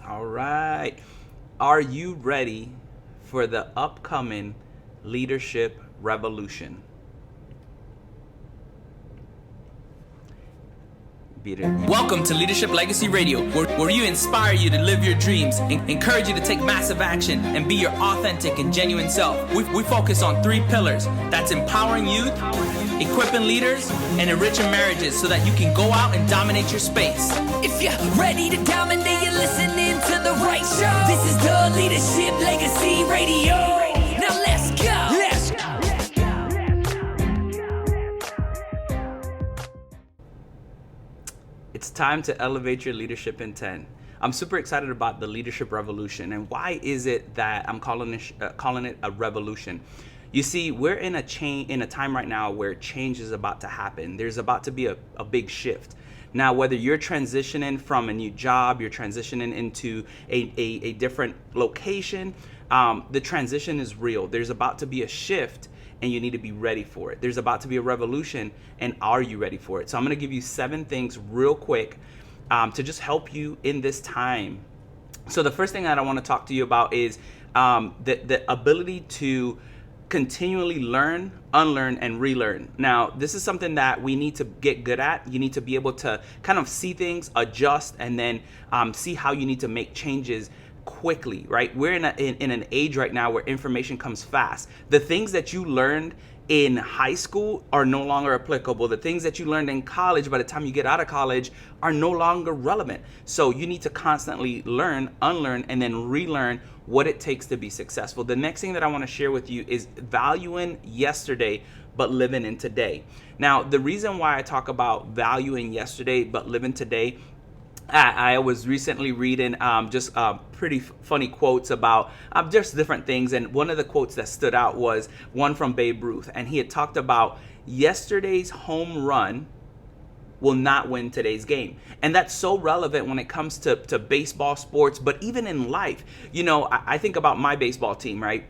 All right. Are you ready for the upcoming leadership revolution? Welcome to Leadership Legacy Radio, where you inspire you to live your dreams, encourage you to take massive action, and be your authentic and genuine self. We focus on 3 pillars. That's empowering youth, equipping leaders, and enriching marriages so that you can go out and dominate your space. If you're ready to dominate, you're listening to the right show. This is the Leadership Legacy Radio. Now let's go. It's time to elevate your leadership in 10. I'm super excited about the leadership revolution. And why is it that I'm calling it a revolution? You see, we're in a time right now where change is about to happen. There's about to be a big shift. Now, whether you're transitioning from a new job, you're transitioning into a different location, the transition is real. There's about to be a shift, and you need to be ready for it. There's about to be a revolution, and are you ready for it? So I'm going to give you 7 things real quick to just help you in this time. So the first thing that I want to talk to you about is the ability to continually learn, unlearn, and relearn. Now, this is something that we need to get good at. You need to be able to kind of see things, adjust, and then see how you need to make changes quickly, right? We're in an age right now where information comes fast. The things that you learned in high school are no longer applicable. The things that you learned in college, by the time you get out of college, are no longer relevant. So you need to constantly learn, unlearn, and then relearn what it takes to be successful. The next thing that I want to share with you is valuing yesterday, but living in today. Now, the reason why I talk about valuing yesterday, but living today, I was recently reading just pretty funny quotes about just different things. And one of the quotes that stood out was one from Babe Ruth. And he had talked about yesterday's home run will not win today's game. And that's so relevant when it comes to baseball, sports, but even in life. You know, I think about my baseball team, right?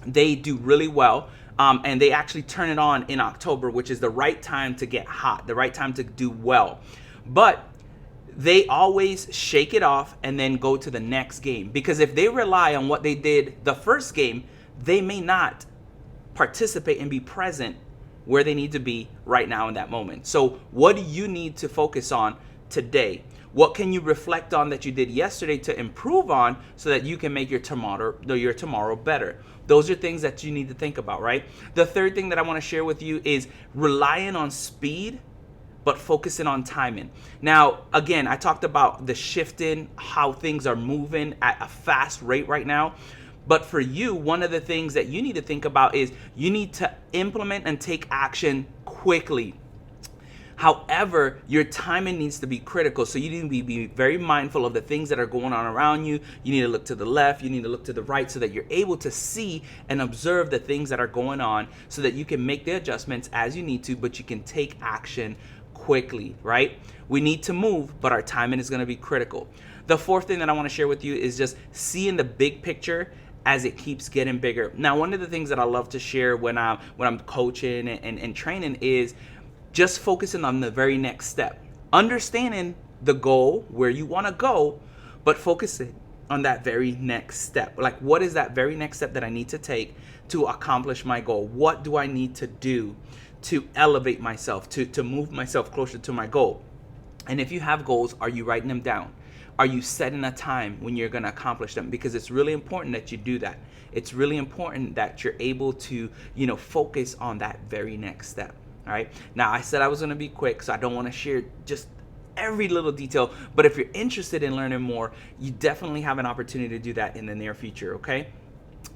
They do really well. And they actually turn it on in October, which is the right time to get hot, the right time to do well. But they always shake it off and then go to the next game. Because if they rely on what they did the first game, they may not participate and be present where they need to be right now in that moment. So what do you need to focus on today? What can you reflect on that you did yesterday to improve on so that you can make your tomorrow better? Those are things that you need to think about, right? The third thing that I want to share with you is relying on speed, but focusing on timing. Now, again, I talked about the shifting, how things are moving at a fast rate right now. But for you, one of the things that you need to think about is you need to implement and take action quickly. However, your timing needs to be critical. So you need to be very mindful of the things that are going on around you. You need to look to the left, you need to look to the right so that you're able to see and observe the things that are going on so that you can make the adjustments as you need to, but you can take action quickly, right? We need to move, but our timing is going to be critical. The fourth thing that I want to share with you is just seeing the big picture as it keeps getting bigger. Now, one of the things that I love to share when I'm coaching and training is just focusing on the very next step. Understanding the goal, where you want to go, but focusing on that very next step. Like, what is that very next step that I need to take to accomplish my goal? What do I need to do to elevate myself, to move myself closer to my goal? And if you have goals, are you writing them down? Are you setting a time when you're going to accomplish them? Because it's really important that you do that. It's really important that you're able to, focus on that very next step. All right. Now, I said I was going to be quick, so I don't want to share just every little detail. But if you're interested in learning more, you definitely have an opportunity to do that in the near future. Okay.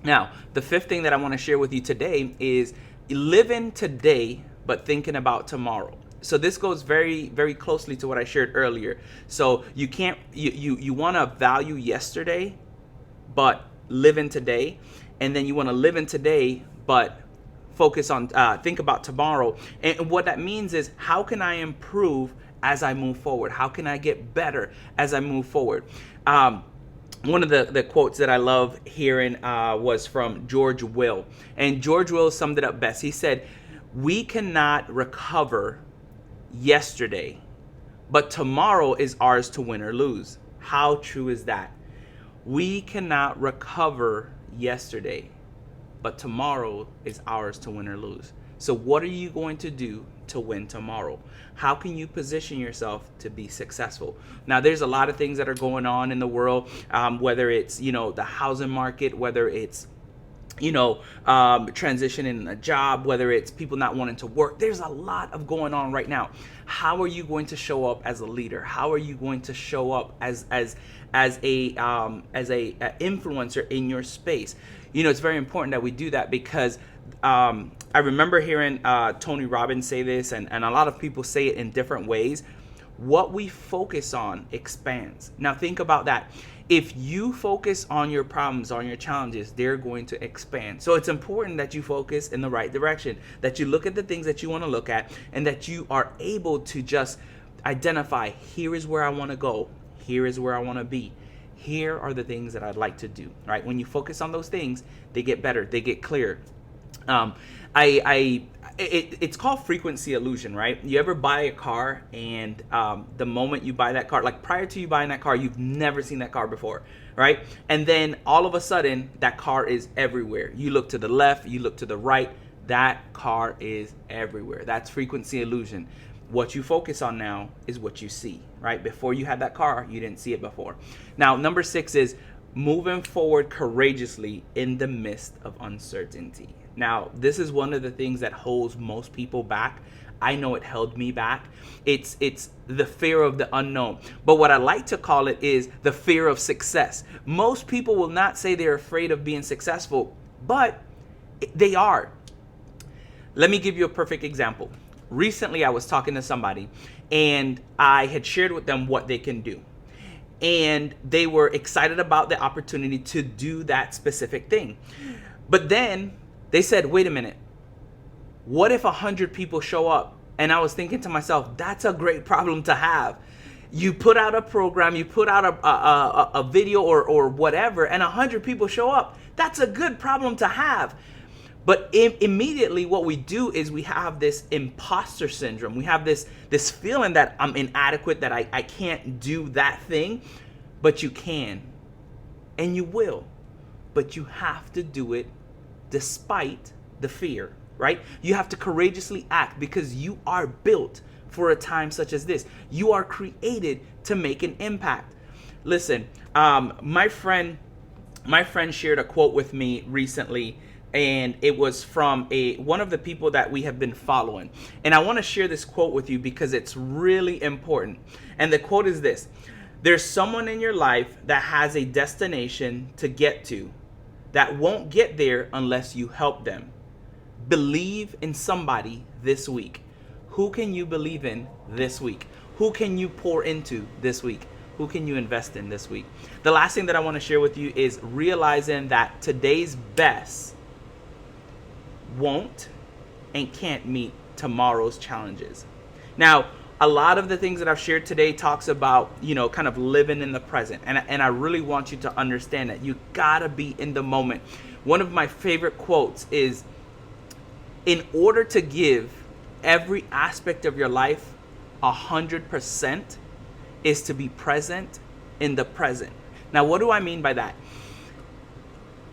Now, the fifth thing that I want to share with you today is living today, but thinking about tomorrow. So this goes very, very closely to what I shared earlier. So you want to value yesterday, but live in today. And then you want to live in today, but focus on, think about tomorrow. And what that means is, how can I improve as I move forward? How can I get better as I move forward? One of the quotes that I love hearing was from George Will. And George Will summed it up best. He said, "We cannot recover yesterday, but tomorrow is ours to win or lose." How true is that? We cannot recover yesterday, but tomorrow is ours to win or lose. So what are you going to do to win tomorrow? How can you position yourself to be successful? Now, there's a lot of things that are going on in the world, whether it's, the housing market, whether it's transitioning a job, whether it's people not wanting to work. There's a lot of going on right now. How are you going to show up as a leader? How are you going to show up as a influencer in your space? It's very important that we do that, because I remember hearing Tony Robbins say this, and a lot of people say it in different ways. What we focus on expands. Now think about that. If you focus on your problems, on your challenges, they're going to expand. So it's important that you focus in the right direction, that you look at the things that you want to look at, and that you are able to just identify, here is where I want to go. Here is where I want to be. Here are the things that I'd like to do, right? When you focus on those things, they get better, they get clear. It's called frequency illusion, right? You ever buy a car, and the moment you buy that car, like prior to you buying that car, you've never seen that car before, right? And then all of a sudden, that car is everywhere. You look to the left, you look to the right, that car is everywhere. That's frequency illusion. What you focus on now is what you see, right? Before you had that car, you didn't see it before. Now, number 6 is moving forward courageously in the midst of uncertainty. Now, this is one of the things that holds most people back. I know it held me back. It's the fear of the unknown. But what I like to call it is the fear of success. Most people will not say they're afraid of being successful, but they are. Let me give you a perfect example. Recently, I was talking to somebody, and I had shared with them what they can do. And they were excited about the opportunity to do that specific thing. But then they said, wait a minute, what if 100 people show up? And I was thinking to myself, that's a great problem to have. You put out a program, you put out a video or whatever, and 100 people show up. That's a good problem to have. But immediately what we do is we have this imposter syndrome. We have this feeling that I'm inadequate, that I can't do that thing. But you can, and you will. But you have to do it despite the fear, right? You have to courageously act, because you are built for a time such as this. You are created to make an impact. Listen, my friend shared a quote with me recently, and it was from one of the people that we have been following. And I want to share this quote with you because it's really important. And the quote is this: there's someone in your life that has a destination to get to that won't get there unless you help them. Believe in somebody this week. Who can you believe in this week? Who can you pour into this week? Who can you invest in this week? The last thing that I want to share with you is realizing that today's best won't and can't meet tomorrow's challenges. Now, a lot of the things that I've shared today talks about, kind of living in the present. And I really want you to understand that you gotta be in the moment. One of my favorite quotes is, in order to give every aspect of your life 100%, is to be present in the present. Now, what do I mean by that?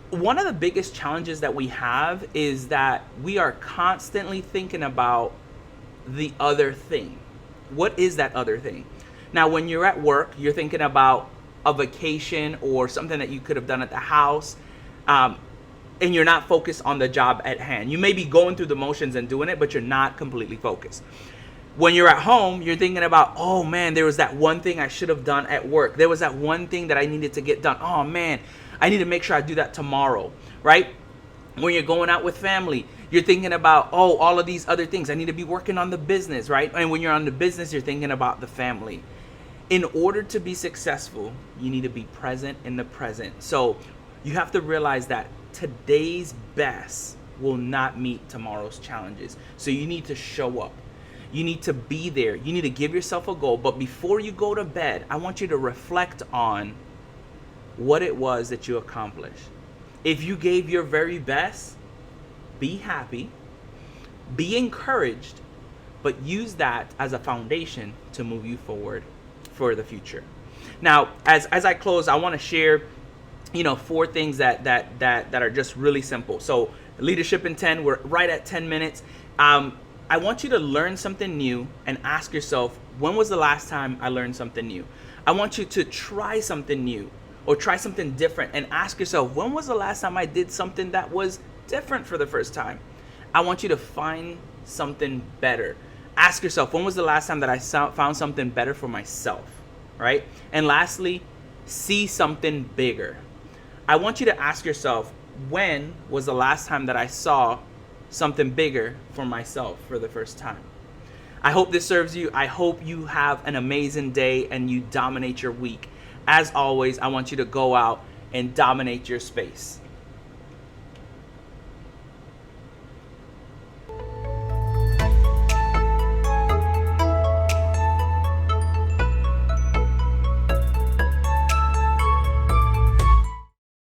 One of the biggest challenges that we have is that we are constantly thinking about the other thing. What is that other thing? Now, when you're at work, you're thinking about a vacation or something that you could have done at the house, and you're not focused on the job at hand. You may be going through the motions and doing it, but you're not completely focused. When you're at home, you're thinking about, oh man, there was that one thing I should have done at work. There was that one thing that I needed to get done. Oh man, I need to make sure I do that tomorrow, right? When you're going out with family, you're thinking about, oh, all of these other things. I need to be working on the business, right? And when you're on the business, you're thinking about the family. In order to be successful, you need to be present in the present. So you have to realize that today's best will not meet tomorrow's challenges. So you need to show up. You need to be there. You need to give yourself a goal. But before you go to bed, I want you to reflect on what it was that you accomplished. If you gave your very best, be happy, be encouraged, but use that as a foundation to move you forward for the future. Now, as I close, I want to share 4 things that are just really simple. So leadership in 10, we're right at 10 minutes. I want you to learn something new and ask yourself, when was the last time I learned something new? I want you to try something new or try something different and ask yourself, when was the last time I did something that was different for the first time? I want you to find something better. Ask yourself, when was the last time that I found something better for myself, right? And lastly, see something bigger. I want you to ask yourself, when was the last time that I saw something bigger for myself for the first time? I hope this serves you. I hope you have an amazing day and you dominate your week. As always, I want you to go out and dominate your space.